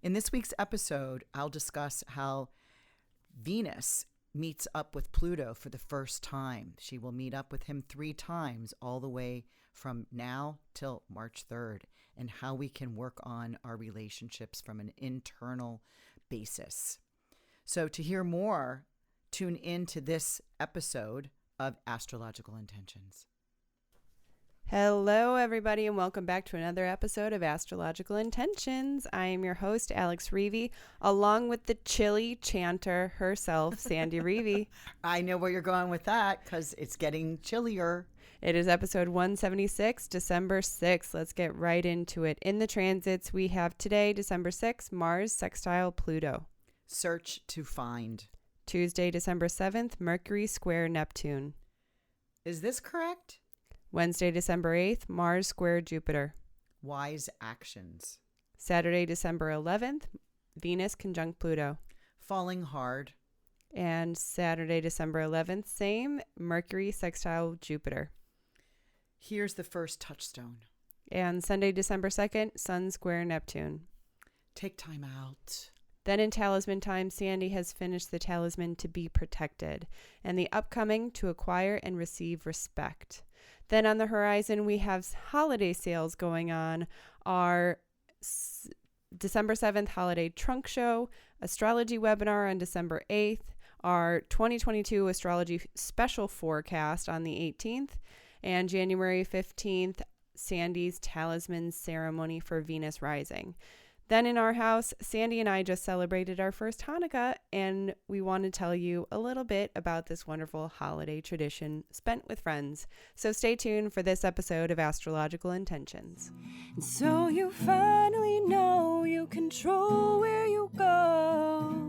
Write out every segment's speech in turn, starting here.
In this week's episode, I'll discuss how Venus meets up with Pluto for the first time. She will meet up with him 3 times all the way from now till March 3rd, and how we can work on our relationships from an internal basis. So to hear more, tune into this episode of Astrological Intentions. Hello, everybody, and welcome back to another episode of Astrological Intentions. I am your host, Alex Reevy, along with the chilly chanter herself, Sandy Reevy. I know where you're going with that because it's getting chillier. It is episode 176, December 6th. Let's get right into it. In the transits, we have today, December 6th, Mars sextile Pluto. Search to find. Tuesday, December 7th, Mercury square Neptune. Is this correct? Wednesday, December 8th, Mars square Jupiter. Wise actions. Saturday, December 11th, Venus conjunct Pluto. Falling hard. And Saturday, December 11th, same, Mercury sextile Jupiter. Here's the first touchstone. And Sunday, December 2nd, Sun square Neptune. Take time out. Then in Talisman Times, Sandy has finished the talisman to be protected, and the upcoming to acquire and receive respect. Then on the horizon, we have holiday sales going on. Our December 7th holiday trunk show, astrology webinar on December 8th, our 2022 astrology special forecast on the 18th, and January 15th, Sandy's talisman ceremony for Venus rising. Then in our house, Sandy and I just celebrated our first Hanukkah, and we want to tell you a little bit about this wonderful holiday tradition spent with friends. So stay tuned for this episode of Astrological Intentions. And so you finally know you control where you go.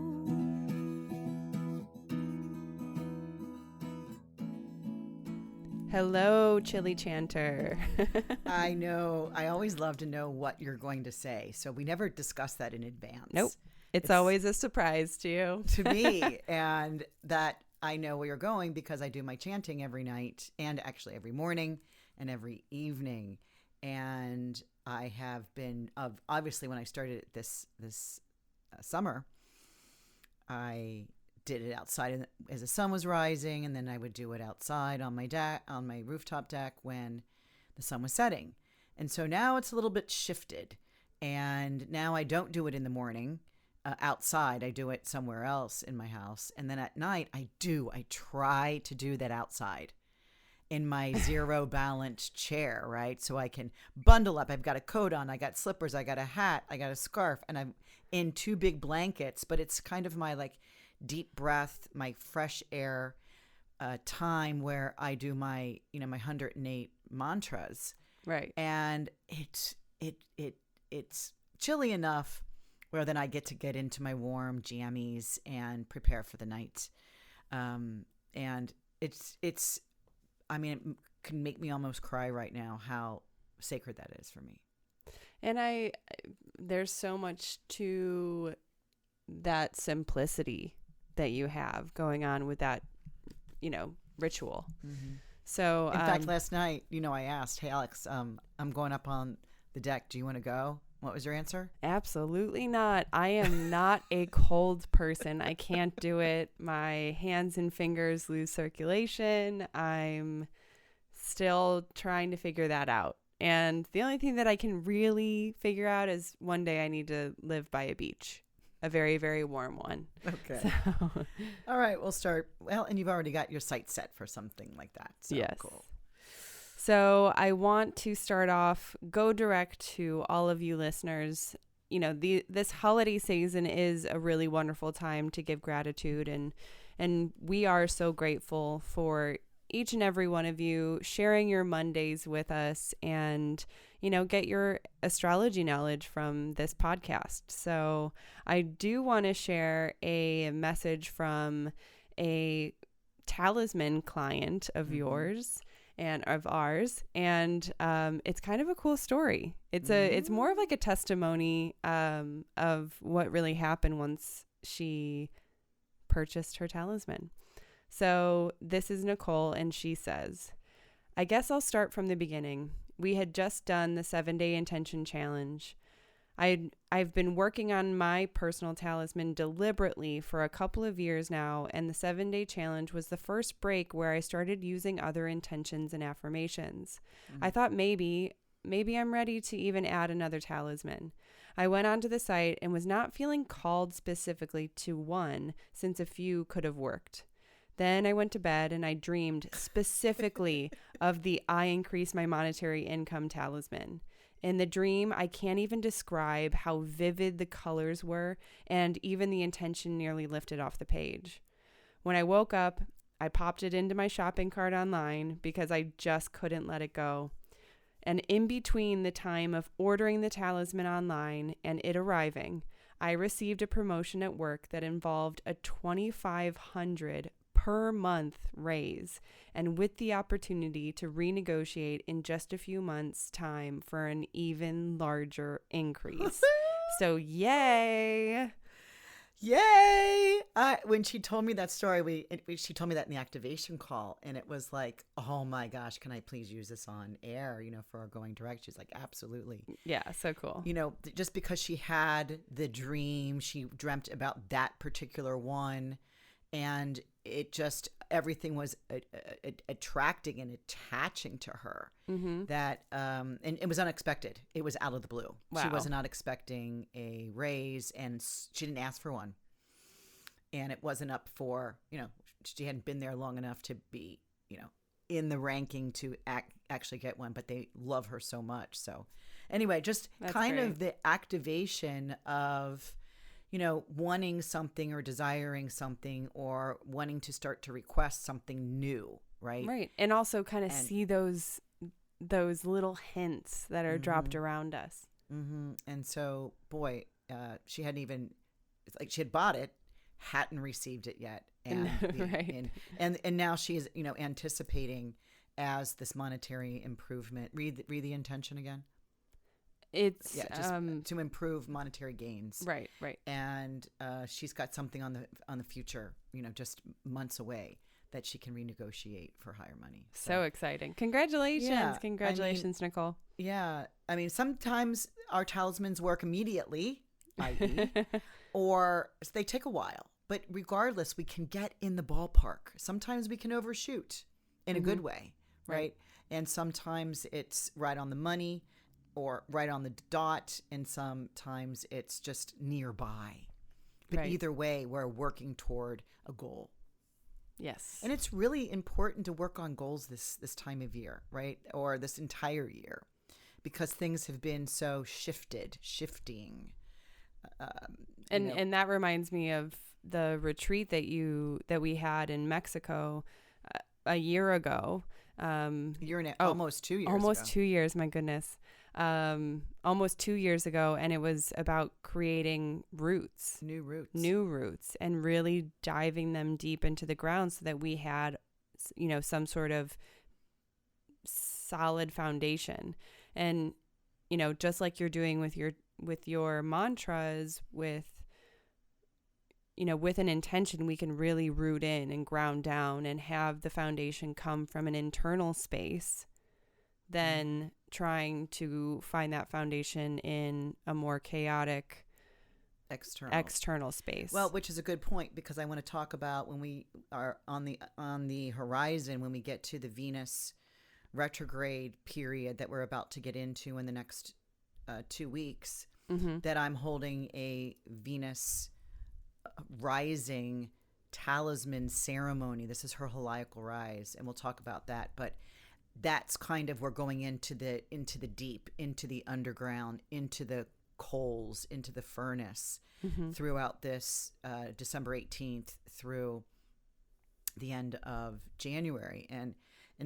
Hello, Chili Chanter. I know. I always love to know what you're going to say. So we never discuss that in advance. Nope. It's always a surprise to you. To me. And that I know where you're going because I do my chanting every night and actually every morning and every evening. And I have been, obviously when I started this summer, I did it outside as the sun was rising, and then I would do it outside on my deck, on my rooftop deck when the sun was setting. And so now it's a little bit shifted, and now I don't do it in the morning outside. I do it somewhere else in my house, and then at night I try to do that outside in my zero balance chair, right? So I can bundle up. I've got a coat on, I got slippers, I got a hat, I got a scarf, and I'm in 2 big blankets, but it's kind of my deep breath, my fresh air time where I do my, my 108 mantras. Right. And it's chilly enough where then I get into my warm jammies and prepare for the night. And it can make me almost cry right now how sacred that is for me. And there's so much to that simplicity that you have going on with that, ritual. Mm-hmm. So in fact, last night, I asked, hey, Alex, I'm going up on the deck. Do you want to go? What was your answer? Absolutely not. I am not a cold person. I can't do it. My hands and fingers lose circulation. I'm still trying to figure that out. And the only thing that I can really figure out is one day I need to live by a beach. A very, very warm one. Okay. So. All right, we'll start. Well, and you've already got your sights set for something like that. So yes. Cool. So I want to start off, go direct to all of you listeners. This holiday season is a really wonderful time to give gratitude. And we are so grateful for each and every one of you sharing your Mondays with us and, get your astrology knowledge from this podcast. So I do want to share a message from a talisman client of yours and of ours. And it's kind of a cool story. It's more of like a testimony of what really happened once she purchased her talisman. So this is Nicole, and she says, I guess I'll start from the beginning. We had just done the 7-day intention challenge. I've been working on my personal talisman deliberately for a couple of years now, and the 7-day challenge was the first break where I started using other intentions and affirmations. I thought maybe I'm ready to even add another talisman. I went onto the site and was not feeling called specifically to one, since a few could have worked. Then I went to bed and I dreamed specifically of the I increase my monetary income talisman. In the dream, I can't even describe how vivid the colors were, and even the intention nearly lifted off the page. When I woke up, I popped it into my shopping cart online because I just couldn't let it go. And in between the time of ordering the talisman online and it arriving, I received a promotion at work that involved a $2,500 per month raise, and with the opportunity to renegotiate in just a few months' time for an even larger increase. So yay! Yay! When she told me that story, she told me that in the activation call, and it was like, oh my gosh, can I please use this on air, for our going direct? She's like, absolutely. Yeah, so cool. Just because she had the dream, she dreamt about that particular one, and it just, everything was attracting and attaching to her. That, and it was unexpected. It was out of the blue. Wow. She was not expecting a raise, and she didn't ask for one. And it wasn't up for, she hadn't been there long enough to be, in the ranking to actually get one, but they love her so much. So anyway, just That's kind great. of the activation of, wanting something or desiring something or wanting to start to request something new, right? Right. And also kind of see those little hints that are dropped around us. And so, boy, she hadn't even, it's like she had bought it, hadn't received it yet. And, Right. and now she's, anticipating as this monetary improvement. Read the intention again. It's just to improve monetary gains. Right. And she's got something on the future, just months away that she can renegotiate for higher money. So exciting. Congratulations. Yeah, Congratulations, Nicole. Yeah. I mean, sometimes our talismans work immediately, i.e., or they take a while. But regardless, we can get in the ballpark. Sometimes we can overshoot in a good way, right? And sometimes it's right on the money or right on the dot, and sometimes it's just nearby. But either way, we're working toward a goal. Yes. And it's really important to work on goals this time of year, right? Or this entire year, because things have been so shifting. And that reminds me of the retreat that we had in Mexico a year ago. Almost 2 years almost ago. 2 years, my goodness. Almost 2 years ago, and it was about creating new roots, and really diving them deep into the ground so that we had, some sort of solid foundation. And, just like you're doing with your mantras, with an intention, we can really root in and ground down and have the foundation come from an internal space, than trying to find that foundation in a more chaotic external space. Well, which is a good point, because I want to talk about when we are on the horizon, when we get to the Venus retrograde period that we're about to get into in the next 2 weeks, that I'm holding a Venus rising talisman ceremony. This is her heliacal rise, and we'll talk about that. But that's kind of, we're going into the deep, into the underground, into the coals, into the furnace throughout this December 18th through the end of January. And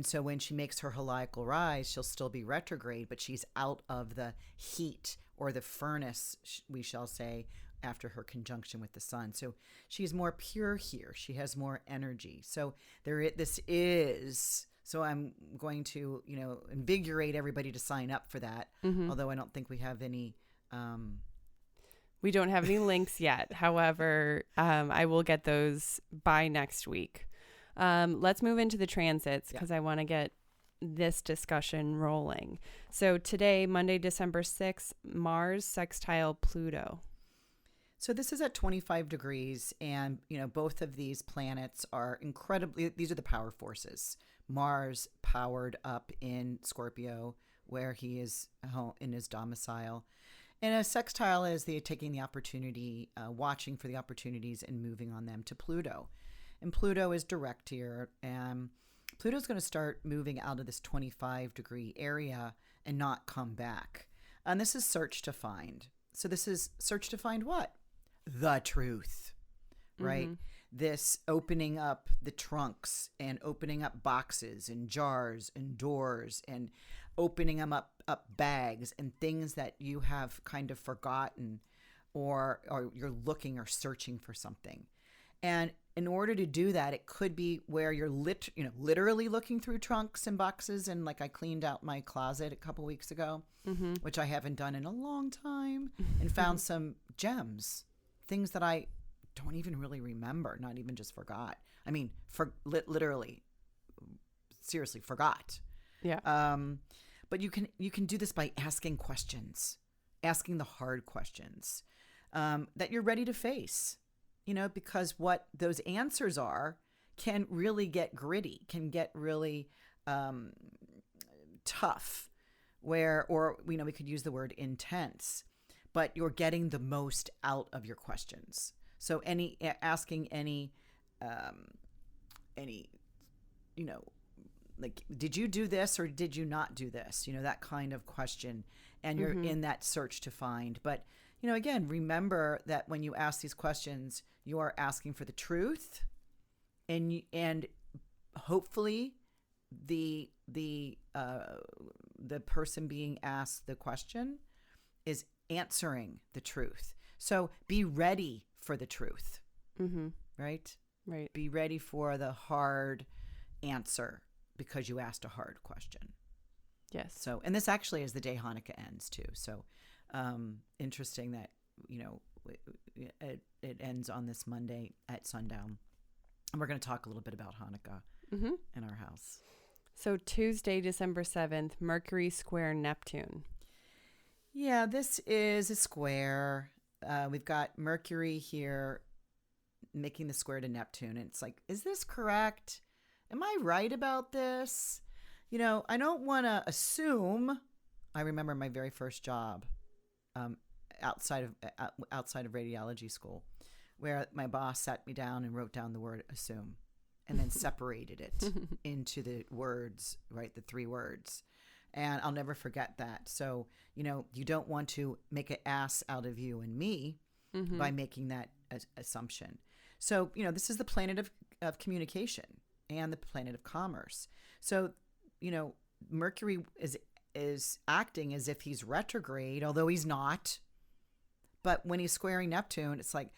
so when she makes her heliacal rise, she'll still be retrograde, but she's out of the heat or the furnace, we shall say, after her conjunction with the sun. So she's more pure here. She has more energy. So so I'm going to, invigorate everybody to sign up for that. Although I don't think we have any. We don't have any links yet. However, I will get those by next week. Let's move into the transits, because I want to get this discussion rolling. So today, Monday, December 6th, Mars sextile Pluto. So this is at 25 degrees, and both of these planets are these are the power forces. Mars powered up in Scorpio, where he is in his domicile. And a sextile is taking the opportunity, watching for the opportunities and moving on them to Pluto. And Pluto is direct here. And Pluto's going to start moving out of this 25 degree area and not come back. And this is search to find. So this is search to find what? The truth, right? Mm-hmm. This opening up the trunks and opening up boxes and jars and doors and opening them up bags and things that you have kind of forgotten or you're looking or searching for something. And in order to do that, it could be where you're literally looking through trunks and boxes. And like I cleaned out my closet a couple weeks ago, mm-hmm. which I haven't done in a long time, and found some gems, things that I don't even really remember, not even just forgot. I mean, literally, seriously, forgot. Yeah. But you can do this by asking questions, asking the hard questions that you're ready to face. Because what those answers are can really get gritty, can get really tough, we could use the word intense, but you're getting the most out of your questions. So asking any, like, did you do this or did you not do this? That kind of question. And you're mm-hmm. in that search to find. But, again, remember that when you ask these questions, you are asking for the truth, and hopefully the person being asked the question is answering the truth. So be ready for the truth, mm-hmm. right? Right. Be ready for the hard answer because you asked a hard question. Yes. So, and this actually is the day Hanukkah ends too. So, interesting that, it ends on this Monday at sundown. And we're going to talk a little bit about Hanukkah mm-hmm. in our house. So Tuesday, December 7th, Mercury square Neptune. Yeah, this is a square. We've got Mercury here making the square to Neptune. And it's like, is this correct? Am I right about this? I don't want to assume. I remember my very first job outside of radiology school, where my boss sat me down and wrote down the word assume and then separated it into the words, right? The 3 words. And I'll never forget that. So, you don't want to make an ass out of you and me mm-hmm. by making that assumption. So, this is the planet of communication and the planet of commerce. So, Mercury is acting as if he's retrograde, although he's not. But when he's squaring Neptune, it's like,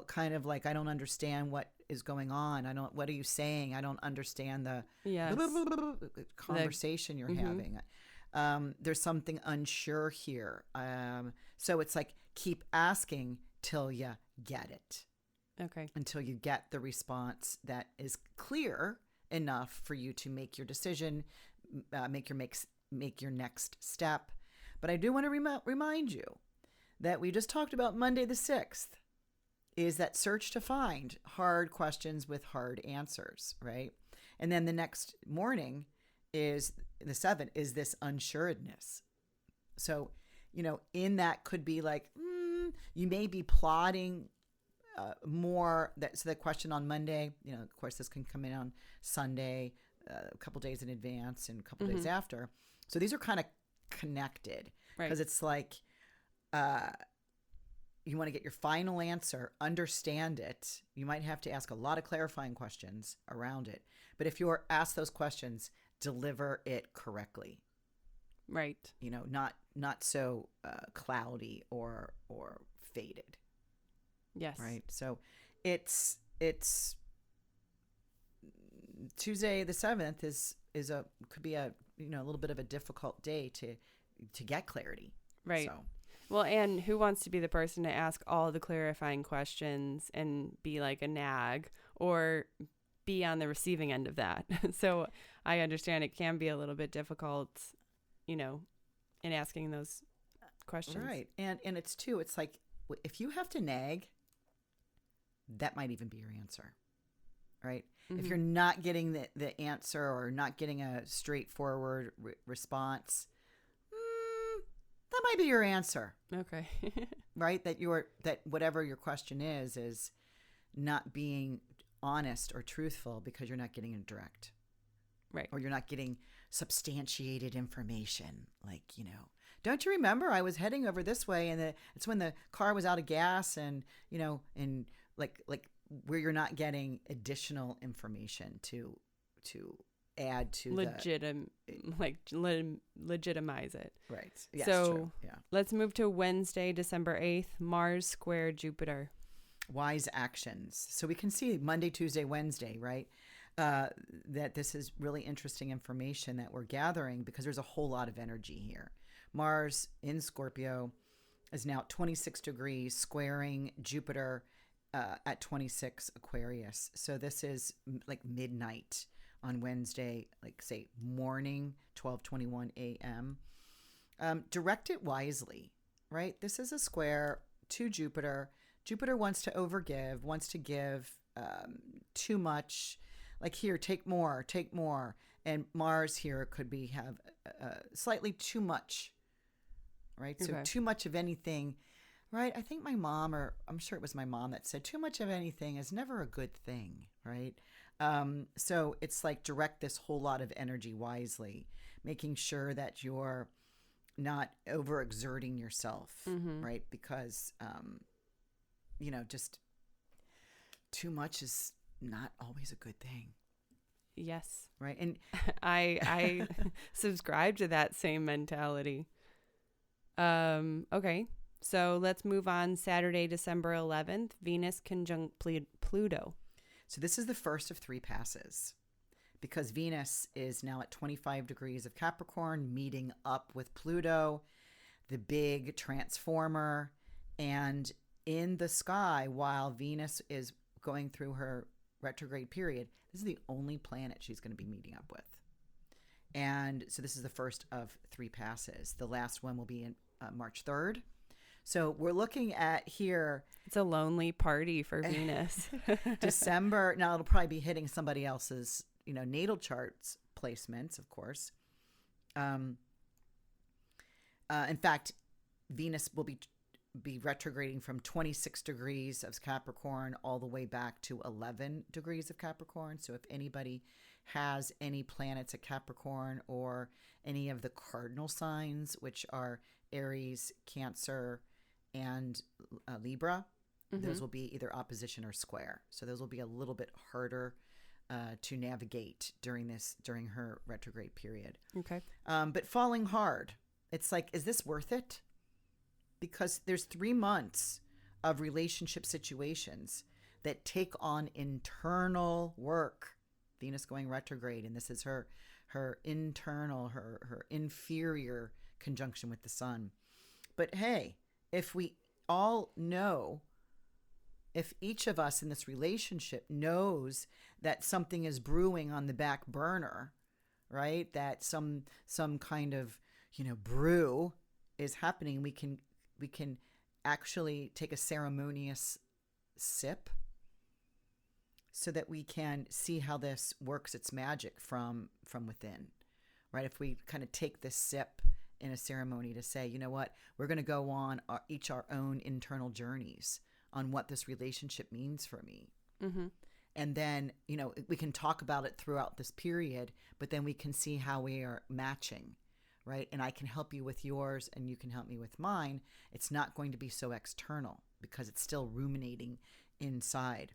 kind of like, I don't understand what is going on. What are you saying? I don't understand the conversation you're mm-hmm. having. There's something unsure here. So it's like, keep asking till you get it. Okay. Until you get the response that is clear enough for you to make your decision, make your next step. But I do want to remind you that we just talked about Monday the 6th is that search to find hard questions with hard answers, right? And then the next morning is the 7th is this unsuredness. So, in that could be like, you may be plotting more. So the question on Monday, of course, this can come in on Sunday, a couple days in advance and a couple mm-hmm. days after. So these are kind of connected because it's like you want to get your final answer, understand it. You might have to ask a lot of clarifying questions around it. But if you're asked those questions, deliver it correctly. Right. Not so cloudy or faded. Yes. Right. So it's Tuesday the 7th could be a little bit of a difficult day to get clarity. Right. So. Well, and who wants to be the person to ask all the clarifying questions and be like a nag or be on the receiving end of that. So I understand it can be a little bit difficult, in asking those questions. Right. And it's too, it's like, if you have to nag, that might even be your answer, right? Mm-hmm. If you're not getting the answer or not getting a straightforward response, that might be your answer. Okay. Right? That whatever your question is not being honest or truthful because you're not getting it direct. Right. Or you're not getting substantiated information. Like, don't you remember I was heading over this way and it's when the car was out of gas and, and like where you're not getting additional information to add to legitimize it. Right. Yes, so true. Yeah. Let's move to Wednesday, December 8th, Mars square Jupiter. Wise actions. So we can see Monday, Tuesday, Wednesday, right? That this is really interesting information that we're gathering because there's a whole lot of energy here. Mars in Scorpio is now at 26 degrees, squaring Jupiter at 26 Aquarius. So this is like midnight on Wednesday, like say morning, 12:21 a.m. Direct it wisely, right? This is a square to Jupiter. Jupiter wants to overgive, wants to give too much. Like here, take more. And Mars here could have slightly too much, right? So too much of anything, right? I think my mom, or I'm sure it was my mom that said, too much of anything is never a good thing, right? So it's like direct this whole lot of energy wisely, making sure that you're not overexerting yourself, right? Because, just too much is not always a good thing. Yes. Right. And I subscribe to that same mentality. Okay. So let's move on. Saturday, December 11th, Venus conjunct Pluto. So this is the first of 3 passes because Venus is now at 25 degrees of Capricorn, meeting up with Pluto, the big transformer. And in the sky, while Venus is going through her retrograde period, this is the only planet she's going to be meeting up with. And so this is the first of 3 passes. The last one will be in March 3rd. So we're looking at here. It's a lonely party for Venus. December. Now it'll probably be hitting somebody else's, natal charts placements, of course. In fact, Venus will be retrograding from 26 degrees of Capricorn all the way back to 11 degrees of Capricorn. So if anybody has any planets at Capricorn or any of the cardinal signs, which are Aries, Cancer, and Libra, those will be either opposition or square. So those will be a little bit harder to navigate during her retrograde period. Okay. But falling hard, it's like, is this worth it? Because there's 3 months of relationship situations that take on internal work. Venus going retrograde, and this is her internal, her inferior conjunction with the sun. But hey, if we all know, if each of us in this relationship knows that something is brewing on the back burner, right? That some kind of, brew is happening, we can actually take a ceremonious sip so that we can see how this works its magic from within, right? If we kind of take this sip in a ceremony to say, you know what, we're going to go on each our own internal journeys on what this relationship means for me. Mm-hmm. And then, we can talk about it throughout this period, but then we can see how we are matching, right? And I can help you with yours and you can help me with mine. It's not going to be so external because it's still ruminating inside.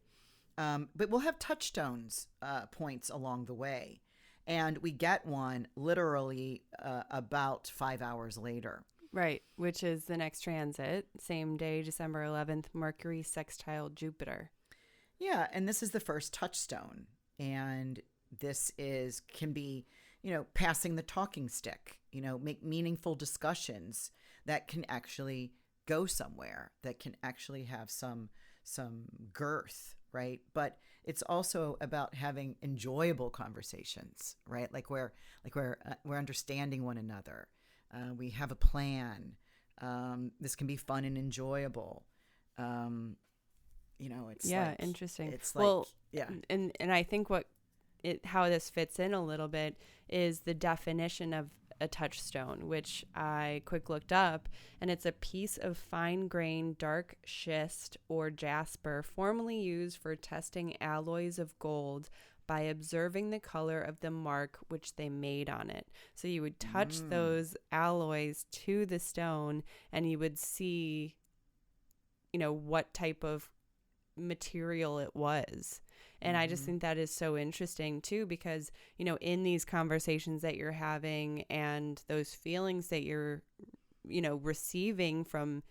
But we'll have touchstones points along the way. And we get one literally about 5 hours later. Right, which is the next transit. Same day, December 11th, Mercury sextile Jupiter. Yeah, and this is the first touchstone. And this can be, passing the talking stick, make meaningful discussions that can actually go somewhere, that can actually have some girth, right? But it's also about having enjoyable conversations, right? Like we're understanding one another. We have a plan. This can be fun and enjoyable. It's interesting. It's like, yeah. And I think how this fits in a little bit is the definition of a touchstone, which I quick looked up, and it's a piece of fine-grained dark schist or jasper formerly used for testing alloys of gold by observing the color of the mark which they made on it. So you would touch those alloys to the stone and you would see, what type of material it was. And I just think that is so interesting too, because, in these conversations that you're having and those feelings that you're, receiving from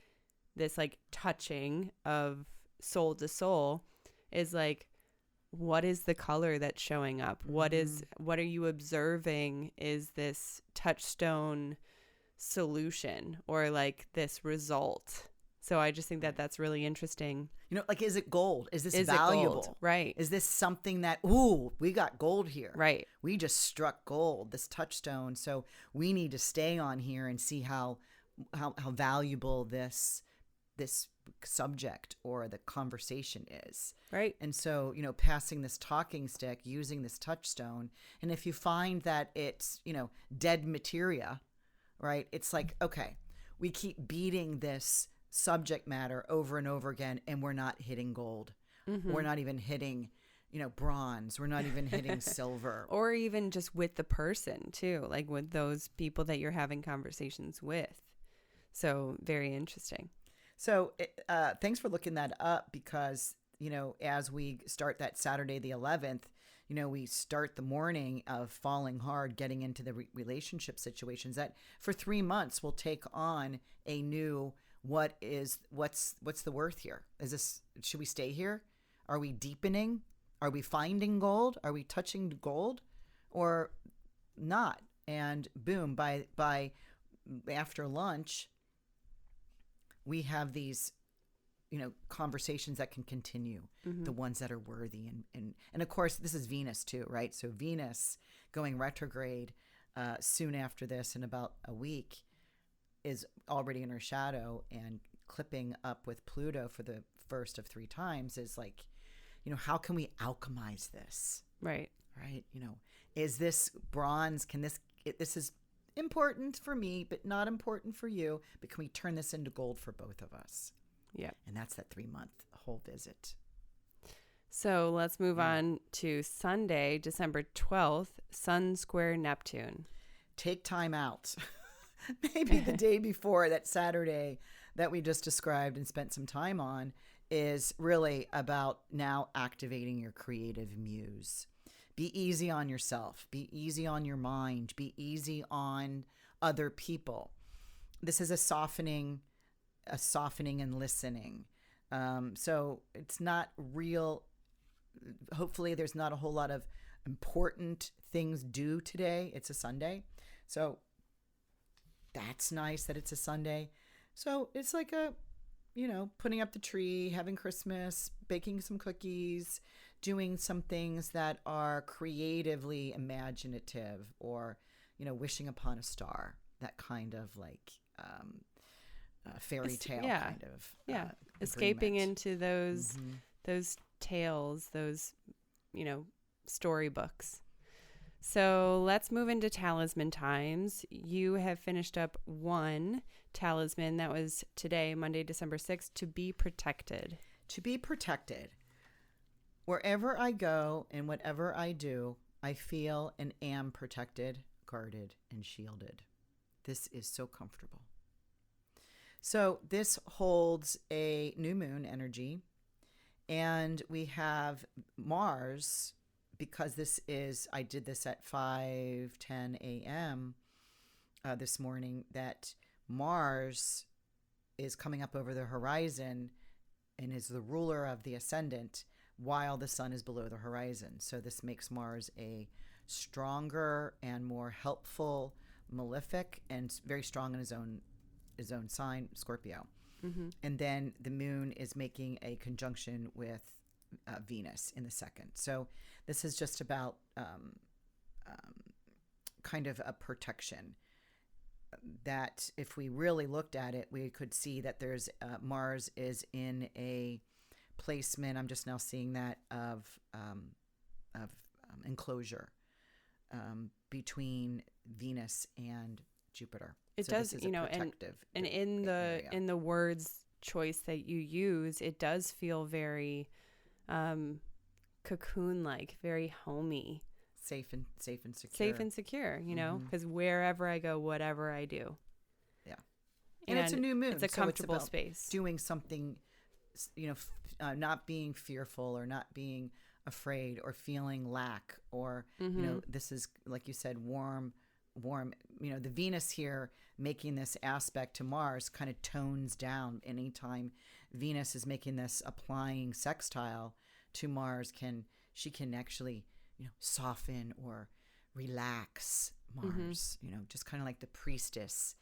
this like touching of soul to soul is like, what is the color that's showing up? What are you observing is this touchstone solution or like this result? So I just think that that's really interesting. Like, is it gold? Is this valuable? Gold? Right. Is this something that, ooh, we got gold here. Right. We just struck gold, this touchstone. So we need to stay on here and see how valuable this subject or the conversation is. Right. And so, passing this talking stick, using this touchstone. And if you find that it's, dead materia, right? It's like, okay, we keep beating this subject matter over and over again, and we're not hitting gold. We're not even hitting, bronze. We're not even hitting silver. Or even just with the person too, like with those people that you're having conversations with. So very interesting. So thanks for looking that up, because, as we start that Saturday, the 11th, we start the morning of falling hard, getting into the relationship situations that for 3 months will take on a new, what's the worth here? Should we stay here? Are we deepening? Are we finding gold? Are we touching gold or not? And boom, by after lunch, we have these, conversations that can continue, the ones that are worthy. And of course, this is Venus too, right? So Venus going retrograde soon after this, in about a week, is already in her shadow and clipping up with Pluto for the first of 3 times is like, how can we alchemize this? Right. Right. Is this bronze? This is important for me, but not important for you. But can we turn this into gold for both of us? Yeah. And that's that 3-month whole visit. So let's move on to Sunday, December 12th, Sun square Neptune. Take time out. Maybe the day before, that Saturday that we just described and spent some time on, is really about now activating your creative muse. Be easy on yourself. Be easy on your mind. Be easy on other people. This is a softening and listening. So it's not real. Hopefully there's not a whole lot of important things due today. It's a Sunday. So that's nice that it's a Sunday. So it's like putting up the tree, having Christmas, baking some cookies, doing some things that are creatively imaginative, or, wishing upon a star, that kind of like fairy tale kind of escaping agreement. into those tales, those storybooks. So let's move into Talisman Times. You have finished up one talisman that was today, Monday, December 6th, to be protected. To be protected. Wherever I go and whatever I do, I feel and am protected, guarded, and shielded. This is so comfortable. So this holds a new moon energy, and we have Mars, because I did this at 5:10 a.m. This morning, that Mars is coming up over the horizon and is the ruler of the ascendant while the sun is below the horizon. So this makes Mars a stronger and more helpful malefic, and very strong in his own sign, Scorpio. And then the moon is making a conjunction with Venus in the second. So this is just about kind of a protection that if we really looked at it, we could see that there's Mars is in a placement. I'm just now seeing that of enclosure between Venus and Jupiter. It So does, this is you a know, protective and in area. the words choice that you use, it does feel very cocoon like, very homey, safe and secure. safe and secure, you know, because wherever I go, whatever I do. Yeah. And it's a new moon. It's a so comfortable about space. doing something, you know, not being fearful or not being afraid or feeling lack or, you know, this is, like you said, warm, you know, the Venus here making this aspect to Mars kind of tones down. Anytime Venus is making this applying sextile to Mars, she can actually, you know, soften or relax Mars, you know, just kind of like the priestess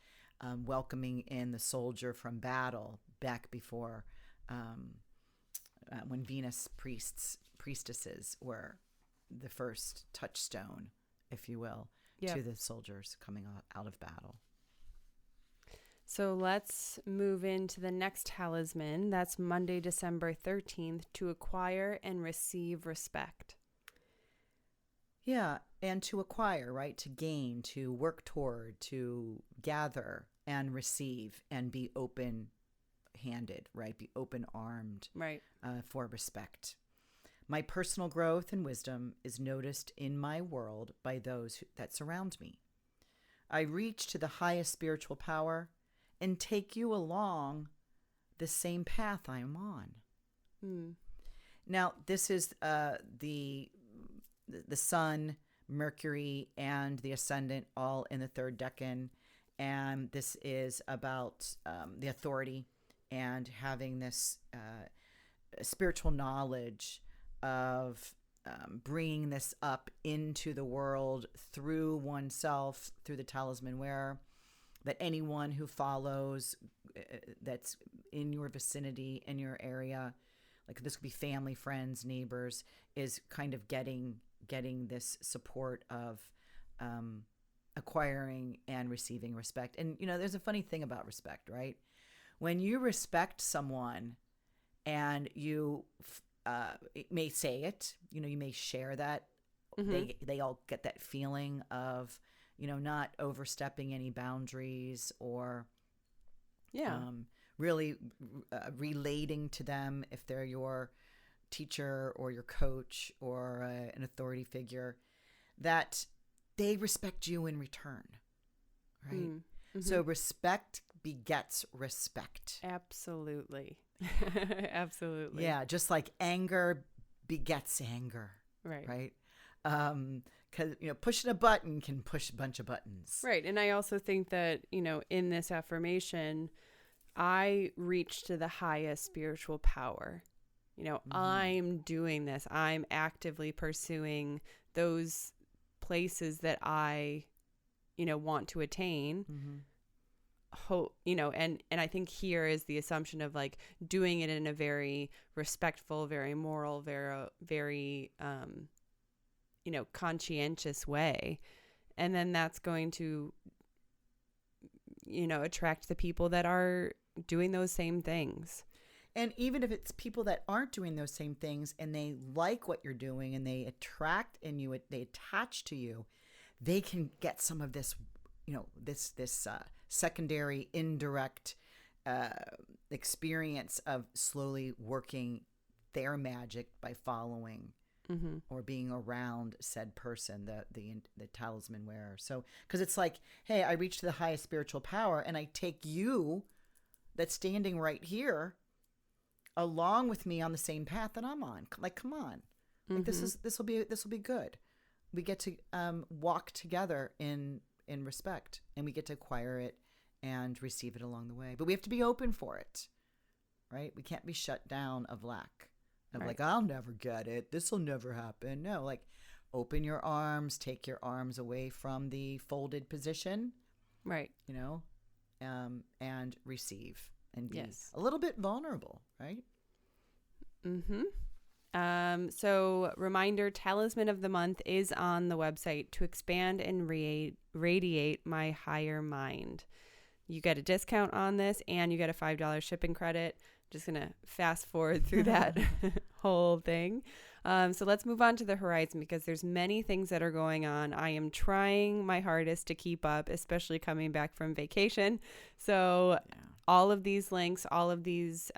welcoming in the soldier from battle back before when Venus priestesses were the first touchstone, if you will, to the soldiers coming out of battle. So let's move into the next talisman. That's Monday, December 13th, to acquire and receive respect. Yeah, and to acquire, right? To gain, to work toward, to gather and receive and be open-handed, right? Be open-armed, right? For respect. My personal growth and wisdom is noticed in my world by those that surround me. I reach to the highest spiritual power and take you along the same path I am on. Now, this is the Sun, Mercury, and the Ascendant all in the third decan. And this is about the authority and having this spiritual knowledge of bringing this up into the world through oneself, through the talisman wearer, that anyone who follows that's in your vicinity, in your area, like this could be family, friends, neighbors, is kind of getting this support of acquiring and receiving respect. And, you know, there's a funny thing about respect, right? When you respect someone and you may say it, you know, you may share that, they all get that feeling of, you know, not overstepping any boundaries or really relating to them if they're your teacher or your coach or an authority figure, that they respect you in return, right? So respect begets respect. Absolutely. Absolutely. Yeah, just like anger begets anger. Right. Because, you know, pushing a button can push a bunch of buttons. Right. And I also think that, you know, in this affirmation, I reach to the highest spiritual power. You know, I'm doing this. I'm actively pursuing those places that I, you know, want to attain. You know, and I think here is the assumption of like doing it in a very respectful, very moral, very you know, conscientious way. And then that's going to, you know, attract the people that are doing those same things. And even if it's people that aren't doing those same things and they like what you're doing and they attract in you, they attach to you, they can get some of this, you know, this secondary, indirect experience of slowly working their magic by following or being around said person, the talisman wearer. So, because it's like, hey, I reach to the highest spiritual power and I take you that's standing right here along with me on the same path that I'm on. Like, come on, like this will be good. We get to walk together in respect, and we get to acquire it and receive it along the way. But we have to be open for it, right? We can't be shut down of lack. Of like, I'll never get it. This will never happen. No, like, open your arms, take your arms away from the folded position, right? You know, and receive and be a little bit vulnerable, right? So reminder, Talisman of the Month is on the website to expand and radiate my higher mind. You get a discount on this and you get a $5 shipping credit. Just going to fast forward through that whole thing. So let's move on to the horizon because there's many things that are going on. I am trying my hardest to keep up, especially coming back from vacation. So all of these links, all of these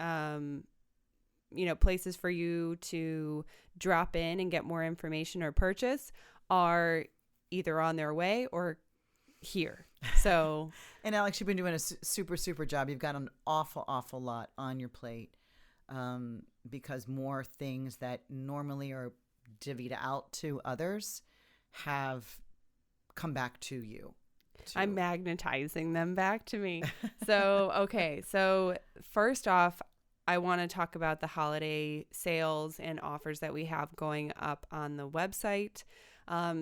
places for you to drop in and get more information or purchase are either on their way or here. So, and Alex, you've been doing a super job. You've got an awful lot on your plate, because more things that normally are divvied out to others have come back to you. I'm magnetizing them back to me. So, okay. So first off, I want to talk about the holiday sales and offers that we have going up on the website.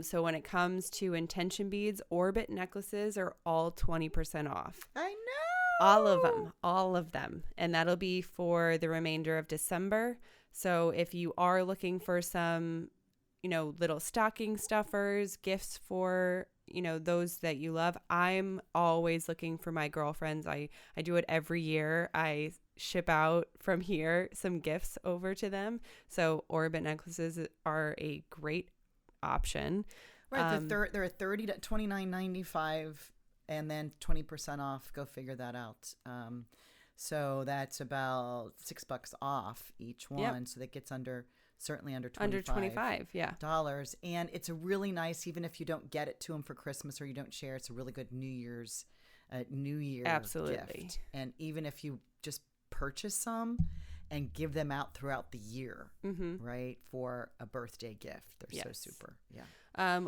So when it comes to intention beads, orbit necklaces are all 20% off. I know. All of them. And that'll be for the remainder of December. So if you are looking for some, little stocking stuffers, gifts for, those that you love, I'm always looking for my girlfriends. I do it every year. I ship out from here some gifts over to them. So orbit necklaces are a great option. Right. They're at $30 to $29.95 and then 20% off. Go figure that out. So that's about $6 off each one. Yep. So that gets certainly under $25. Yeah. And it's a really nice, even if you don't get it to them for Christmas or you don't share, it's a really good New Year Absolutely. gift. And even if you just purchase some and give them out throughout the year, right, for a birthday gift. They're so super. Yeah.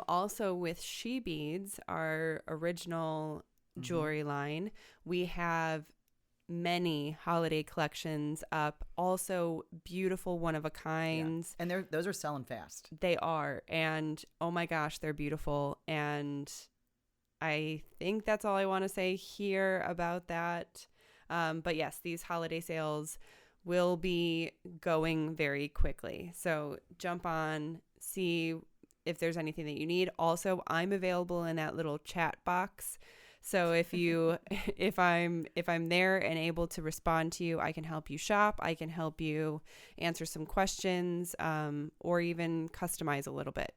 Also with She Beads, our original jewelry line, we have many holiday collections up. Also beautiful one-of-a-kinds. Yeah. And those are selling fast. They are. And oh my gosh, they're beautiful. And I think that's all I want to say here about that. But yes, these holiday sales will be going very quickly. So jump on, see if there's anything that you need. Also, I'm available in that little chat box. So if I'm there and able to respond to you, I can help you shop. I can help you answer some questions, or even customize a little bit.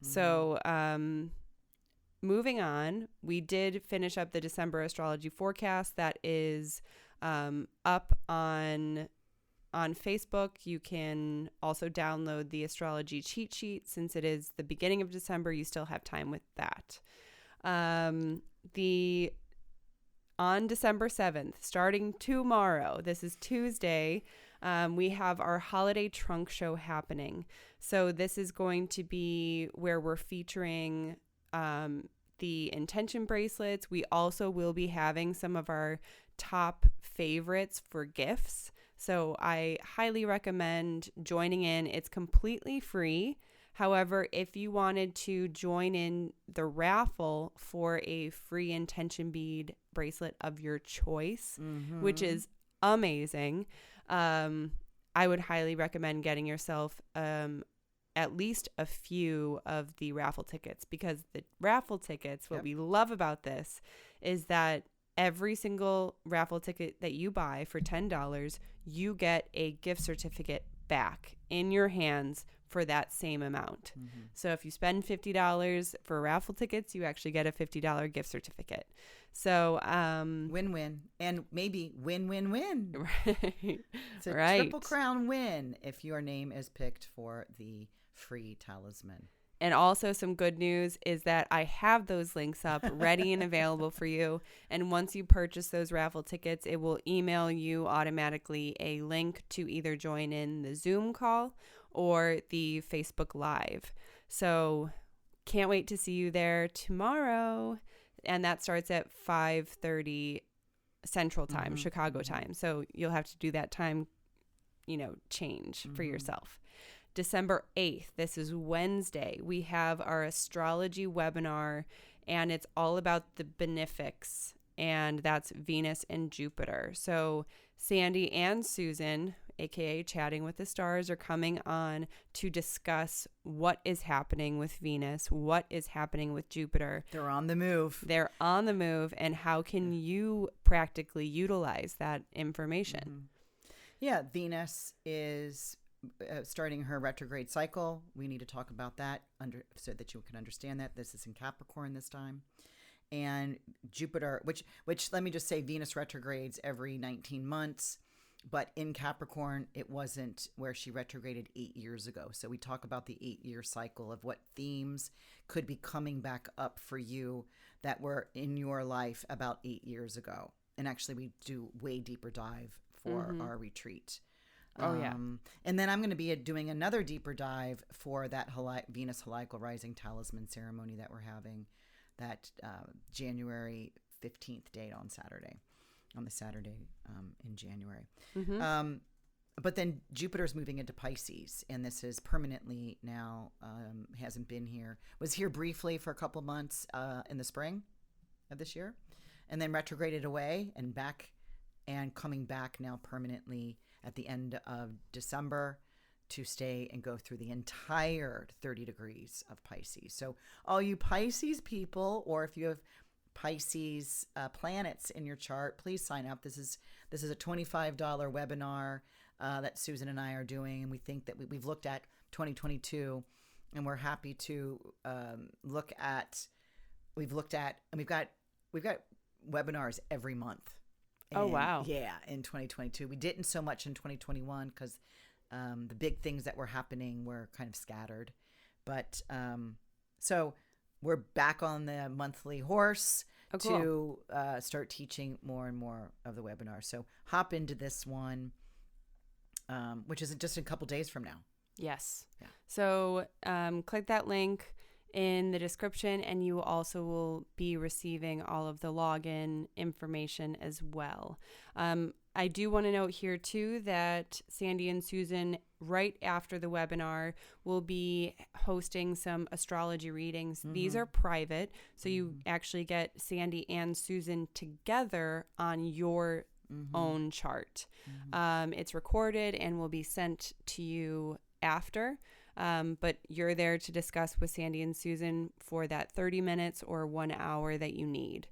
So, moving on, we did finish up the December Astrology Forecast. That is up on Facebook. You can also download the astrology cheat sheet. Since it is the beginning of December, you still have time with that. On December 7th, starting tomorrow, this is Tuesday, we have our holiday trunk show happening. So this is going to be where we're featuring the intention bracelets. We also will be having some of our top favorites for gifts. So I highly recommend joining in. It's completely free. However, if you wanted to join in the raffle for a free intention bead bracelet of your choice, which is amazing, I would highly recommend getting yourself at least a few of the raffle tickets, because the raffle tickets, what we love about this is that every single raffle ticket that you buy for $10, you get a gift certificate back in your hands for that same amount. So if you spend $50 for raffle tickets, you actually get a $50 gift certificate. So win-win, and maybe win-win-win. Right. It's a triple crown win if your name is picked for the free talisman. And also some good news is that I have those links up ready and available for you. And once you purchase those raffle tickets, it will email you automatically a link to either join in the Zoom call or the Facebook Live. So can't wait to see you there tomorrow. And that starts at 5:30 Central Time, Chicago time. So you'll have to do that time, change for yourself. December 8th, this is Wednesday, we have our astrology webinar, and it's all about the benefics, and that's Venus and Jupiter. So Sandy and Susan, aka Chatting with the Stars, are coming on to discuss what is happening with Venus, what is happening with Jupiter. They're on the move. They're on the move, and how can you practically utilize that information? Mm-hmm. Yeah, Venus is starting her retrograde cycle. We need to talk about that so that you can understand that. This is in Capricorn this time. And Jupiter, which let me just say, Venus retrogrades every 19 months. But in Capricorn, it wasn't where she retrograded 8 years ago. So we talk about the 8-year cycle of what themes could be coming back up for you that were in your life about 8 years ago. And actually, we do way deeper dive for our retreat. Oh, yeah. And then I'm going to be doing another deeper dive for that Venus Heliacal Rising Talisman ceremony that we're having, that January 15th date on the Saturday in January. But then Jupiter's moving into Pisces, and this is permanently now, hasn't been here. Was here briefly for a couple of months in the spring of this year, and then retrograded away and back, and coming back now permanently at the end of December to stay and go through the entire 30 degrees of Pisces. So all you Pisces people, or if you have Pisces planets in your chart, please sign up. This is a $25 webinar that Susan and I are doing, and we think that we've looked at 2022, and we're happy to look at. We've got webinars every month. Oh, wow. Yeah, in 2022. We didn't so much in 2021 because the big things that were happening were kind of scattered. But so we're back on the monthly horse to start teaching more and more of the webinars. So hop into this one, which is just a couple days from now. Yes. Yeah. So click that link in the description, and you also will be receiving all of the login information as well. I do want to note here too that Sandy and Susan, right after the webinar, will be hosting some astrology readings. These are private, so you actually get Sandy and Susan together on your own chart. It's recorded and will be sent to you after. But you're there to discuss with Sandy and Susan for that 30 minutes or 1 hour that you need.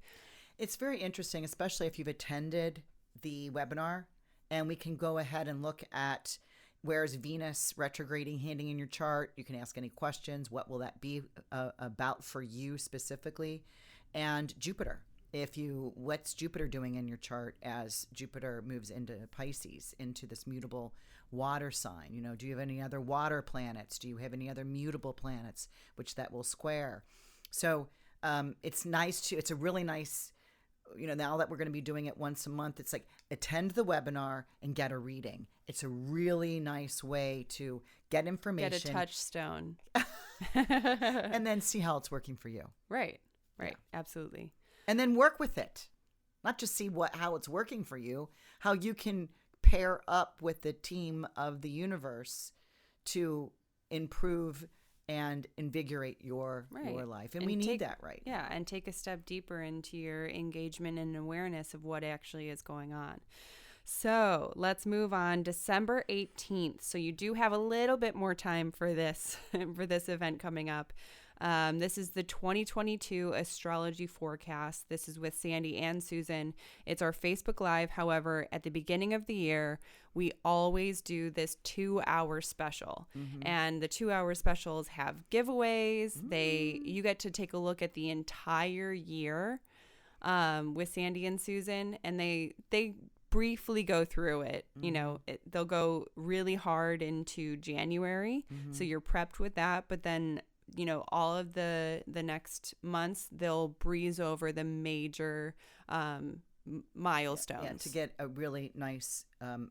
It's very interesting, especially if you've attended the webinar, and we can go ahead and look at where's Venus retrograding, handing in your chart. You can ask any questions. What will that be about for you specifically? And Jupiter. What's Jupiter doing in your chart as Jupiter moves into Pisces, into this mutable water sign? Do you have any other water planets? Do you have any other mutable planets which that will square? So it's a really nice, now that we're going to be doing it once a month, it's like attend the webinar and get a reading. It's a really nice way to get information. Get a touchstone. And then see how it's working for you. Right. Yeah. Absolutely. And then work with it. Not just see how it's working for you, how you can pair up with the team of the universe to improve and invigorate your life. And we need that, right? Yeah, and take a step deeper into your engagement and awareness of what actually is going on. So let's move on. December 18th. So you do have a little bit more time for this event coming up. This is the 2022 Astrology Forecast. This is with Sandy and Susan. It's our Facebook Live. However, at the beginning of the year, we always do this 2-hour special. And the 2-hour specials have giveaways. You get to take a look at the entire year with Sandy and Susan, and they briefly go through it. They'll go really hard into January, so you're prepped with that. But then all of the next months, they'll breeze over the major milestones. Yeah, to get a really nice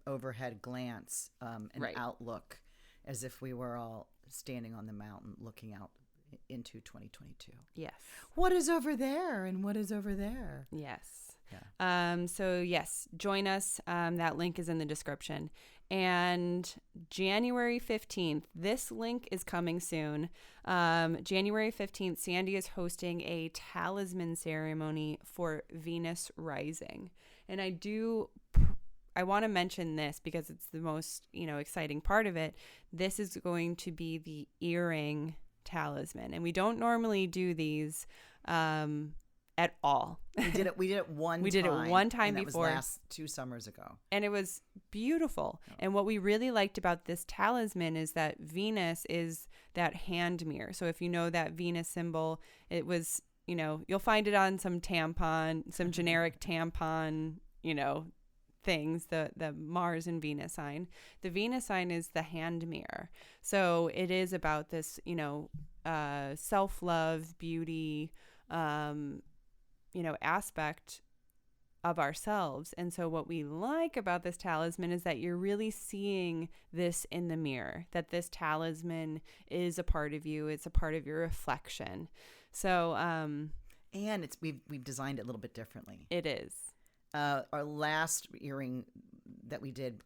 overhead glance and outlook, as if we were all standing on the mountain looking out into 2022. Yes. What is over there and what is over there? Yes. Yeah. So yes, join us. That link is in the description. And January 15th, this link is coming soon. January 15th, Sandy is hosting a talisman ceremony for Venus rising. And I I want to mention this because it's the most, exciting part of it. This is going to be the earring talisman. And we don't normally do these at all. We did it one time. We did it one time and before. That was last 2 summers ago. And it was beautiful. Oh. And what we really liked about this talisman is that Venus is that hand mirror. So if you know that Venus symbol, it was, you'll find it on some generic tampon, things, the Mars and Venus sign. The Venus sign is the hand mirror. So it is about this, self-love, beauty, aspect of ourselves. And so what we like about this talisman is that you're really seeing this in the mirror, that this talisman is a part of you. It's a part of your reflection. So, and we've designed it a little bit differently. It is. Our last earring that we did,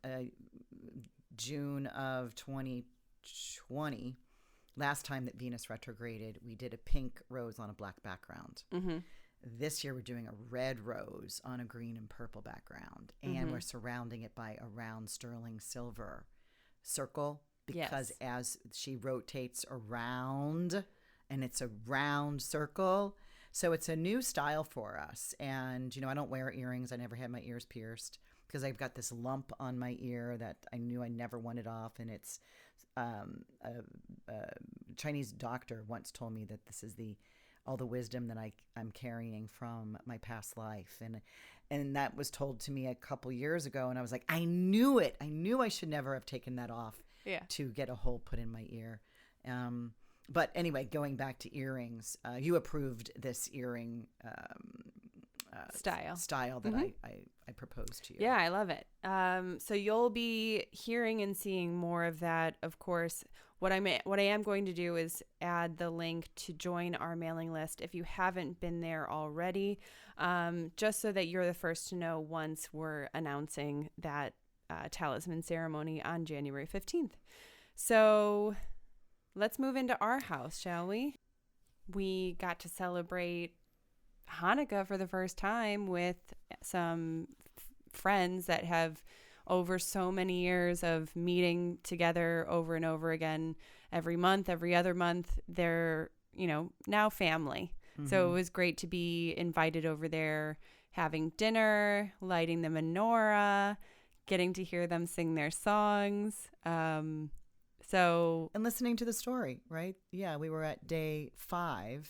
June of 2020, last time that Venus retrograded, we did a pink rose on a black background. Mm-hmm. This year we're doing a red rose on a green and purple background, and we're surrounding it by a round sterling silver circle because as she rotates around, and it's a round circle, so it's a new style for us. And I don't wear earrings. I never had my ears pierced because I've got this lump on my ear that I knew I never wanted off, and it's a Chinese doctor once told me that this is all the wisdom that I'm carrying from my past life. And that was told to me a couple years ago. And I was like, I knew it. I knew I should never have taken that off to get a hole put in my ear. But anyway, going back to earrings, you approved this earring style that I proposed to you. Yeah, I love it. So you'll be hearing and seeing more of that. Of course, what I am going to do is add the link to join our mailing list if you haven't been there already, just so that you're the first to know once we're announcing that talisman ceremony on January 15th. So let's move into our house, shall we? We got to celebrate Hanukkah for the first time with some friends that have, over so many years of meeting together over and over again, every month, every other month, they're, now family. Mm-hmm. So it was great to be invited over there, having dinner, lighting the menorah, getting to hear them sing their songs. And listening to the story, right? Yeah, we were at day 5,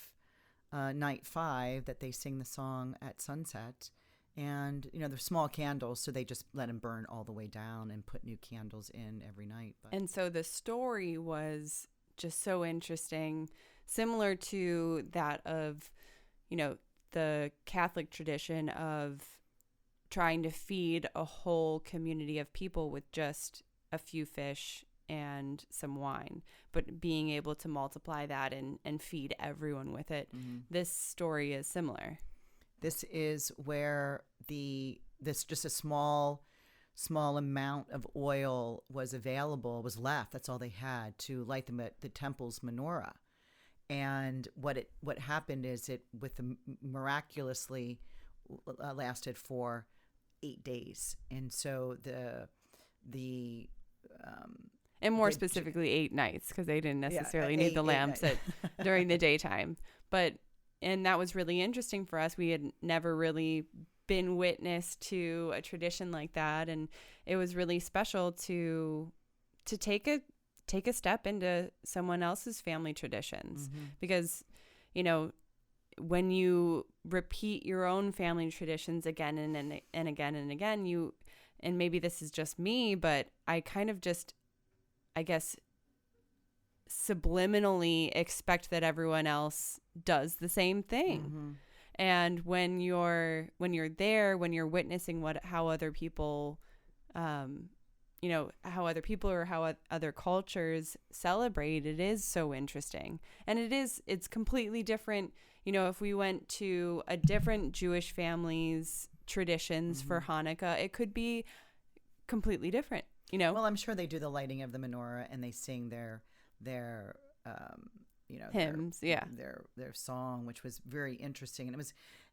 night 5, that they sing the song at sunset. And, they're small candles, so they just let them burn all the way down and put new candles in every night. And so the story was just so interesting, similar to that of, the Catholic tradition of trying to feed a whole community of people with just a few fish and some wine, but being able to multiply that and feed everyone with it. Mm-hmm. This story is similar. This is where just a small amount of oil was left. That's all they had to light them at the temple's menorah. And what happened is it miraculously lasted for 8 days. And so and more specifically 8 nights, because they didn't necessarily need the lamps during the daytime. And that was really interesting for us. We had never really been witness to a tradition like that, and it was really special to take a step into someone else's family traditions. Mm-hmm. Because when you repeat your own family traditions again and again and again, and maybe this is just me, but I kind of just, I guess, subliminally expect that everyone else does the same thing. Mm-hmm. And when you're there, when you're witnessing how other people how other people or how other cultures celebrate, it is so interesting. And it's completely different. If we went to a different Jewish family's traditions mm-hmm. for Hanukkah, it could be completely different. Well, I'm sure they do the lighting of the menorah and they sing their hymns, their song, which was very interesting. And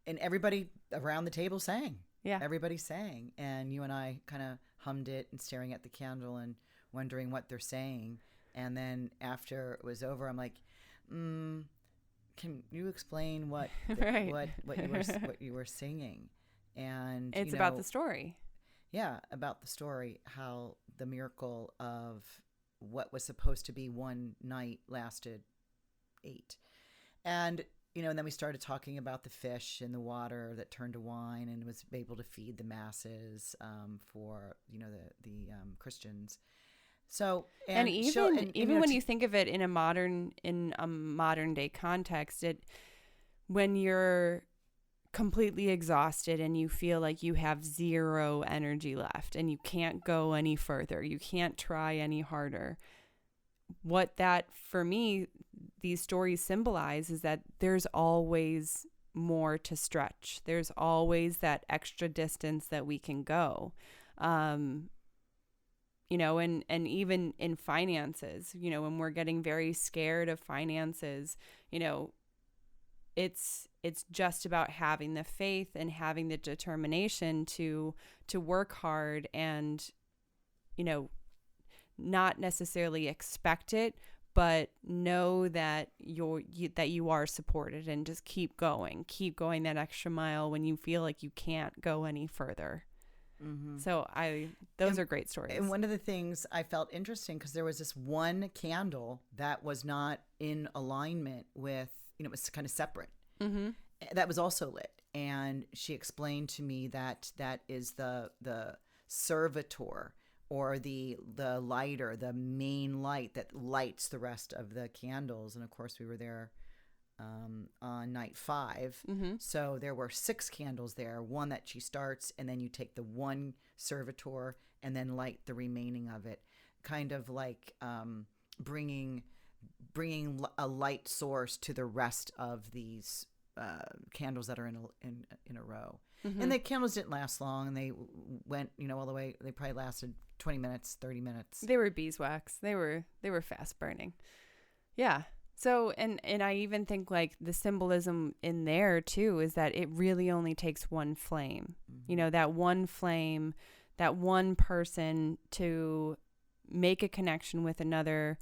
and everybody around the table sang. Yeah. Everybody sang. And you and I kind of hummed it and staring at the candle and wondering what they're saying. And then after it was over, I'm like, can you explain what what you were singing? And it's about the story. Yeah, about the story, how the miracle of what was supposed to be one night lasted 8. And and then we started talking about the fish in the water that turned to wine and was able to feed the masses for the Christians. So and even when you think of it in a modern day context, when you're completely exhausted and you feel like you have zero energy left and you can't go any further, you can't try any harder. What that, for me, these stories symbolize is that there's always more to stretch. There's always that extra distance that we can go. And even in finances, when we're getting very scared of finances, it's just about having the faith and having the determination to work hard and, not necessarily expect it, but know that you are supported, and just keep going that extra mile when you feel like you can't go any further. Mm-hmm. So those are great stories. And one of the things I felt interesting, because there was this one candle that was not in alignment with, it was kind of separate. Mm-hmm. That was also lit. And she explained to me that is the servitor, or the lighter, the main light that lights the rest of the candles. And of course we were there on night 5. Mm-hmm. So there were 6 candles there, one that she starts, and then you take the one servitor and then light the remaining of it, kind of like bringing a light source to the rest of these candles that are in a row. Mm-hmm. And the candles didn't last long, and they went, all the way. They probably lasted 20 minutes, 30 minutes. They were beeswax. They were fast burning. Yeah. So, and I even think like the symbolism in there too is that it really only takes one flame. Mm-hmm. That one flame, that one person to make a connection with another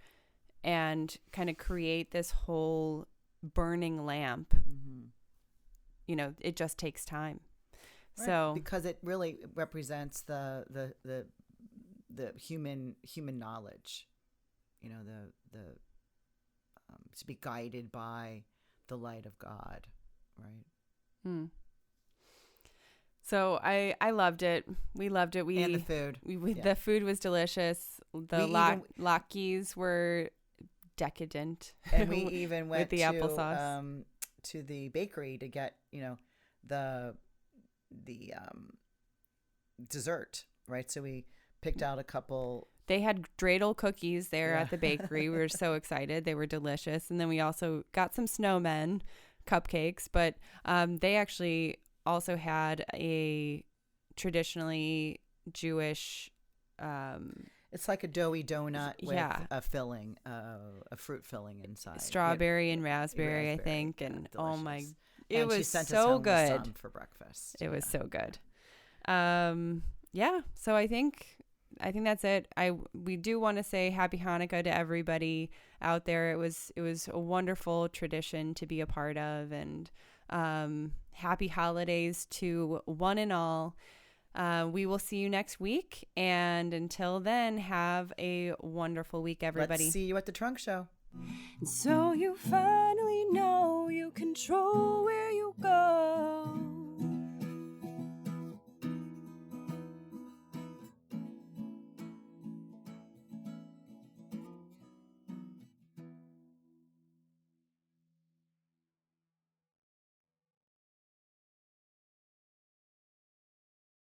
and kind of create this whole burning lamp. Mm-hmm. It just takes time. Right. So because it really represents the human knowledge, the to be guided by the light of God, right? So I loved it. We loved it. And the food. The food was delicious. The latkes were decadent. And we even went with the applesauce to the bakery to get the dessert, right? So we picked out a couple. They had dreidel cookies there at the bakery. We were so excited. They were delicious. And then we also got some snowmen cupcakes, but they actually also had a traditionally Jewish it's like a doughy donut with a filling, a fruit filling inside. Strawberry and raspberry, I think. And delicious. Oh my, it was she sent so us home good with some for breakfast. It was so good. So I think that's it. We do want to say happy Hanukkah to everybody out there. It was a wonderful tradition to be a part of, and happy holidays to one and all. We will see you next week, and until then, have a wonderful week, everybody. Let's see you at the trunk show. And so you finally know you control where you go.